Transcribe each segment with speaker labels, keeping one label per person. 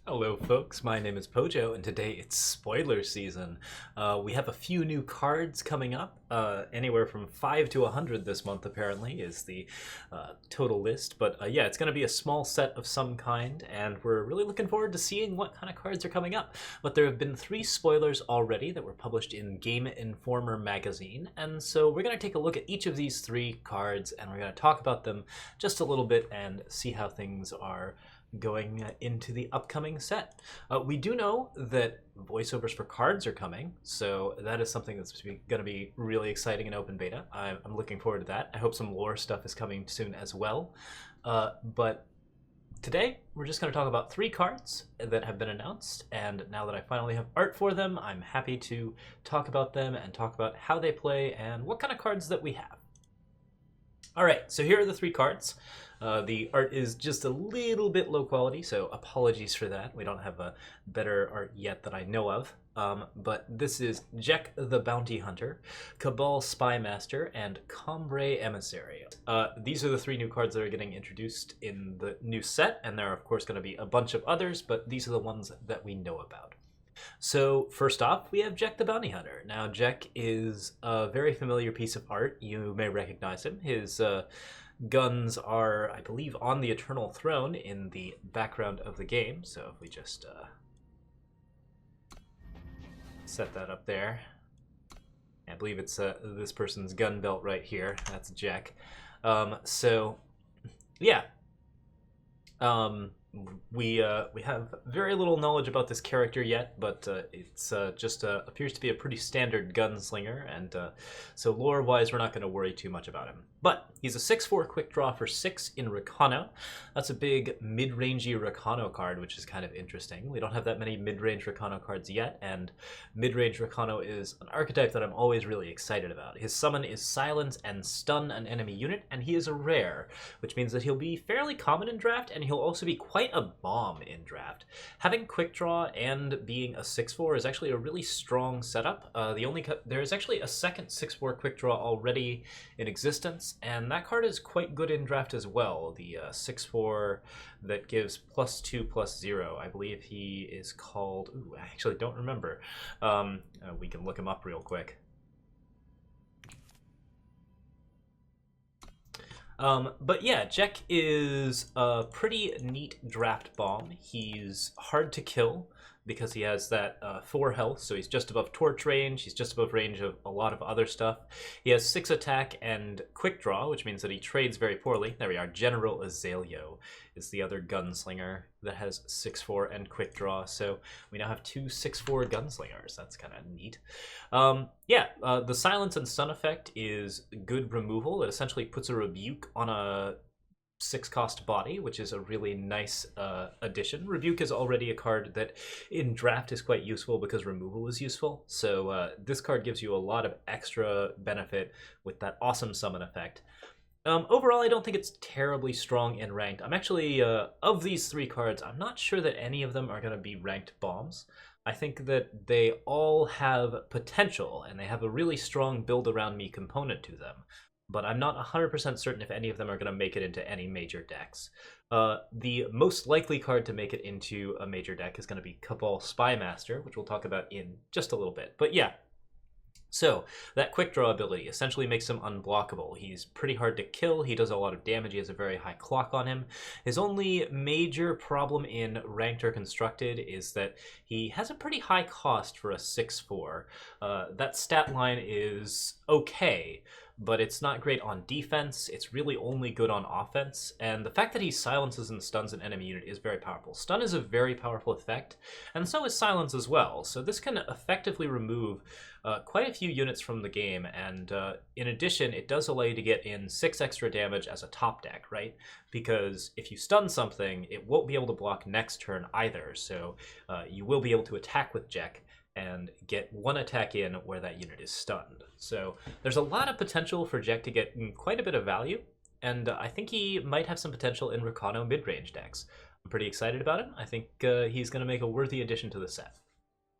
Speaker 1: Hello folks, my name is Pojo and today it's spoiler season. We have a few new cards coming up, anywhere from 5 to 100 this month apparently is the total list. But yeah, it's going to be a small set of some kind and we're really looking forward to seeing what kind of cards are coming up. But there have been 3 spoilers already that were published in Game Informer magazine, and so we're going to take a look at each of these 3 cards and we're going to talk about them just a little bit and see how things are going into the upcoming set. We do know that voiceovers for cards are coming, so that is something that's going to be really exciting in open beta. I'm looking forward to that. I hope some lore stuff is coming soon as well. But today, we're just going to talk about 3 cards that have been announced, and now that I finally have art for them, I'm happy to talk about them and talk about how they play and what kind of cards that we have. Alright, so here are the 3 cards. The art is just a little bit low quality, so apologies for that. We don't have a better art yet that I know of. But this is Jekk the Bounty Hunter, Cabal Spymaster, and Combre Emissary. These are the 3 new cards that are getting introduced in the new set, and there are of course going to be a bunch of others, but these are the ones that we know about. So first off, we have Jekk the Bounty Hunter. Now Jekk is a very familiar piece of art. You may recognize him. His guns are, I believe, on the Eternal Throne in the background of the game. So if we just set that up there, I believe it's this person's gun belt right here. That's Jekk. So yeah. We have very little knowledge about this character yet, but it's just appears to be a pretty standard gunslinger, and so lore-wise we're not going to worry too much about him. But he's a 6/4 quick draw for 6 in Recano. That's a big mid-rangey Recano card, which is kind of interesting. We don't have that many mid-range Recano cards yet, and mid-range Recano is an archetype that I'm always really excited about. His summon is silence and stun an enemy unit, and he is a rare, which means that he'll be fairly common in draft, and he'll also be quite a bomb in draft. Having quick draw and being a 6/4 is actually a really strong setup. There is actually a second 6/4 quick draw already in existence, and that card is quite good in draft as well. The 6/4 that gives +2/+0. I believe he is called. Ooh, I actually don't remember. We can look him up real quick. But yeah, Jekk is a pretty neat draft bomb. He's hard to kill because he has that 4 health, so he's just above torch range, he's just above range of a lot of other stuff. He has 6 attack and quick draw, which means that he trades very poorly. There we are, General Azaleo is the other gunslinger that has 6/4 and quick draw, so we now have 2 6/4 gunslingers. That's kind of neat. The silence and stun effect is good removal. It essentially puts a rebuke on a 6-cost body, which is a really nice addition. Rebuke is already a card that in draft is quite useful because removal is useful, so this card gives you a lot of extra benefit with that awesome summon effect. Overall, I don't think it's terribly strong in ranked. I'm actually, of these 3 cards, I'm not sure that any of them are going to be ranked bombs. I think that they all have potential, and they have a really strong build around me component to them. But I'm not 100% certain if any of them are going to make it into any major decks. The most likely card to make it into a major deck is going to be Cabal Spymaster, which we'll talk about in just a little bit. But yeah, so that quick draw ability essentially makes him unblockable. He's pretty hard to kill, he does a lot of damage, he has a very high clock on him. His only major problem in ranked or constructed is that he has a pretty high cost for a 6/4. That stat line is okay, but it's not great on defense. It's really only good on offense, and the fact that he silences and stuns an enemy unit is very powerful. Stun is a very powerful effect, and so is silence as well, so this can effectively remove quite a few units from the game, and in addition, it does allow you to get in 6 extra damage as a top deck, right? Because if you stun something, it won't be able to block next turn either, so you will be able to attack with Jekk and get 1 attack in where that unit is stunned. So there's a lot of potential for Jekk to get quite a bit of value, and I think he might have some potential in Recano mid-range decks. I'm pretty excited about him. I think he's going to make a worthy addition to the set.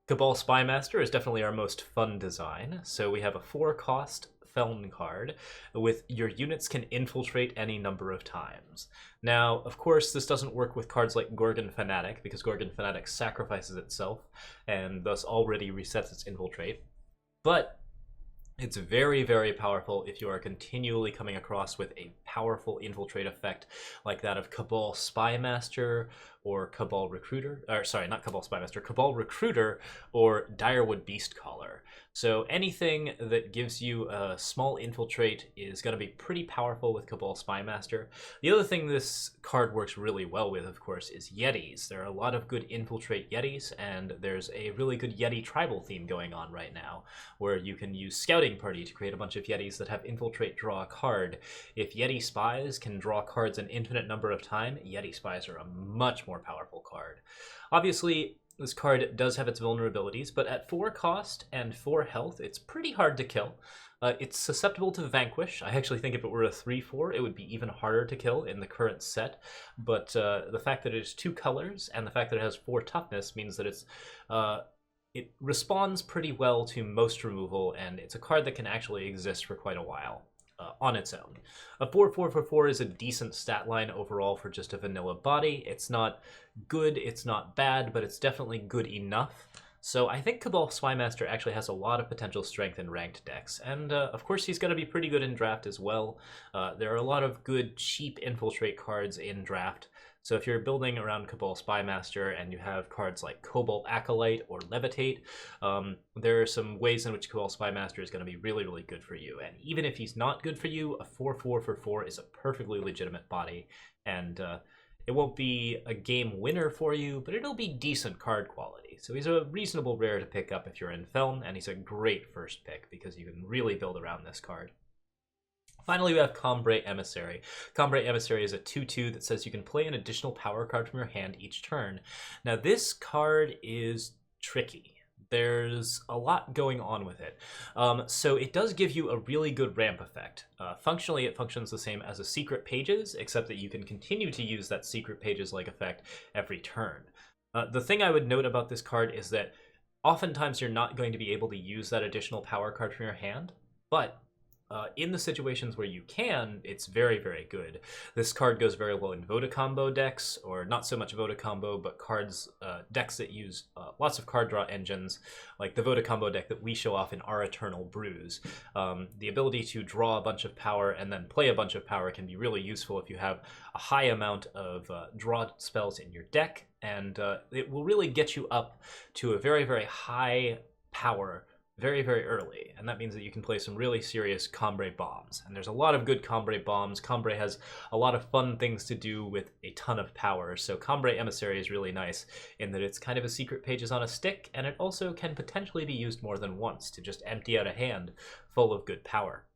Speaker 1: Cabal Spymaster is definitely our most fun design. So we have a 4-cost Feln card with your units can infiltrate any number of times. Now, of course, this doesn't work with cards like Gorgon Fanatic, because Gorgon Fanatic sacrifices itself and thus already resets its infiltrate. But it's very, very powerful if you are continually coming across with a powerful infiltrate effect like that of Cabal Spymaster or Cabal Recruiter, or sorry, not Cabal Spymaster, Cabal Recruiter or Direwood Beastcaller. So anything that gives you a small infiltrate is going to be pretty powerful with Cabal Spymaster. The other thing this card works really well with, of course, is Yetis. There are a lot of good infiltrate Yetis, and there's a really good Yeti tribal theme going on right now, where you can use Scouting Party to create a bunch of Yetis that have infiltrate draw a card. If Yeti Spies can draw cards an infinite number of times, Yeti Spies are a much more powerful card. Obviously, this card does have its vulnerabilities, but at 4 cost and 4 health, it's pretty hard to kill. It's susceptible to Vanquish. I actually think if it were a 3/4, it would be even harder to kill in the current set. But the fact that it is 2 colors and the fact that it has 4 toughness means that it responds pretty well to most removal, and it's a card that can actually exist for quite a while. On its own. A 4/4/4 is a decent stat line overall for just a vanilla body. It's not good, it's not bad, but it's definitely good enough. So I think Cabal Spymaster actually has a lot of potential strength in ranked decks. And of course he's going to be pretty good in draft as well. There are a lot of good cheap infiltrate cards in draft. So if you're building around Cabal Spymaster and you have cards like Cobalt Acolyte or Levitate, there are some ways in which Cabal Spymaster is going to be really, really good for you. And even if he's not good for you, a 4/4/4 is a perfectly legitimate body. And it won't be a game winner for you, but it'll be decent card quality. So he's a reasonable rare to pick up if you're in Feln, and he's a great first pick because you can really build around this card. Finally, we have Combre Emissary. Combre Emissary is a 2/2 that says you can play an additional power card from your hand each turn. Now, this card is tricky. There's a lot going on with it. So it does give you a really good ramp effect. Functionally, it functions the same as a Secret Pages, except that you can continue to use that Secret Pages-like effect every turn. The thing I would note about this card is that oftentimes you're not going to be able to use that additional power card from your hand, but in the situations where you can, it's very, very good. This card goes very well in Voda combo decks, or not so much Voda combo, but decks that use lots of card draw engines, like the Voda combo deck that we show off in Our Eternal Brews. The ability to draw a bunch of power and then play a bunch of power can be really useful if you have a high amount of draw spells in your deck, and it will really get you up to a very, very high power very, very early, and that means that you can play some really serious Combre bombs. And there's a lot of good Combre bombs. Combre has a lot of fun things to do with a ton of power, so Combre Emissary is really nice in that it's kind of a Secret Pages on a stick, and it also can potentially be used more than once to just empty out a hand full of good power.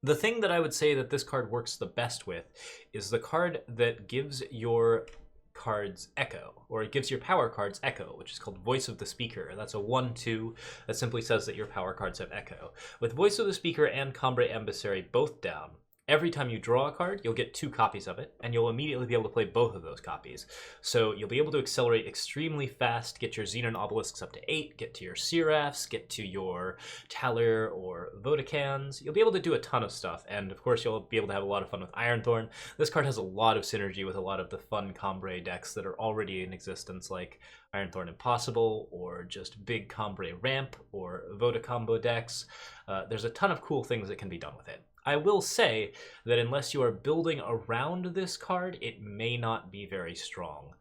Speaker 1: The thing that I would say that this card works the best with is the card that gives your cards echo, or it gives your power cards echo, which is called Voice of the Speaker. That's a 1/2 that simply says that your power cards have echo. With Voice of the Speaker and Combre Emissary both down, every time you draw a card, you'll get 2 copies of it, and you'll immediately be able to play both of those copies. So you'll be able to accelerate extremely fast, get your Xenon Obelisks up to 8, get to your Seraphs, get to your Talir or Vodacans. You'll be able to do a ton of stuff, and of course you'll be able to have a lot of fun with Ironthorn. This card has a lot of synergy with a lot of the fun Combre decks that are already in existence, like Ironthorn Impossible, or just big Combre Ramp, or Voda combo decks. There's a ton of cool things that can be done with it. I will say that unless you are building around this card, it may not be very strong.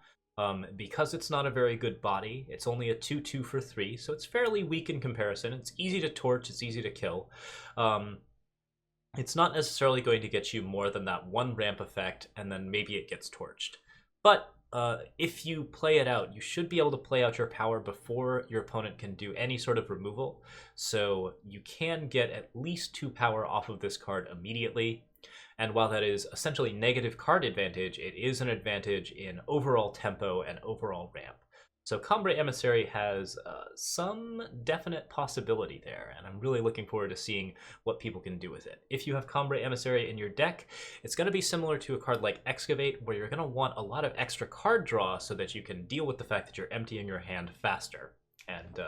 Speaker 1: Because it's not a very good body, it's only a 2/2 for 3, so it's fairly weak in comparison. It's easy to torch, it's easy to kill. It's not necessarily going to get you more than that 1 ramp effect, and then maybe it gets torched. But if you play it out, you should be able to play out your power before your opponent can do any sort of removal. So you can get at least 2 power off of this card immediately. And while that is essentially negative card advantage, it is an advantage in overall tempo and overall ramp. So Combre Emissary has some definite possibility there, and I'm really looking forward to seeing what people can do with it. If you have Combre Emissary in your deck, it's going to be similar to a card like Excavate, where you're going to want a lot of extra card draw so that you can deal with the fact that you're emptying your hand faster. And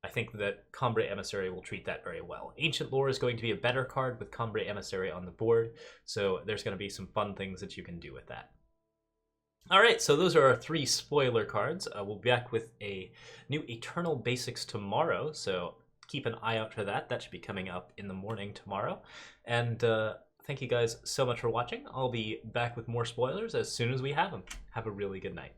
Speaker 1: I think that Combre Emissary will treat that very well. Ancient Lore is going to be a better card with Combre Emissary on the board, so there's going to be some fun things that you can do with that. All right, so those are our 3 spoiler cards. We'll be back with a new Eternal Basics tomorrow, so keep an eye out for that. That should be coming up in the morning tomorrow. And thank you guys so much for watching. I'll be back with more spoilers as soon as we have them. Have a really good night.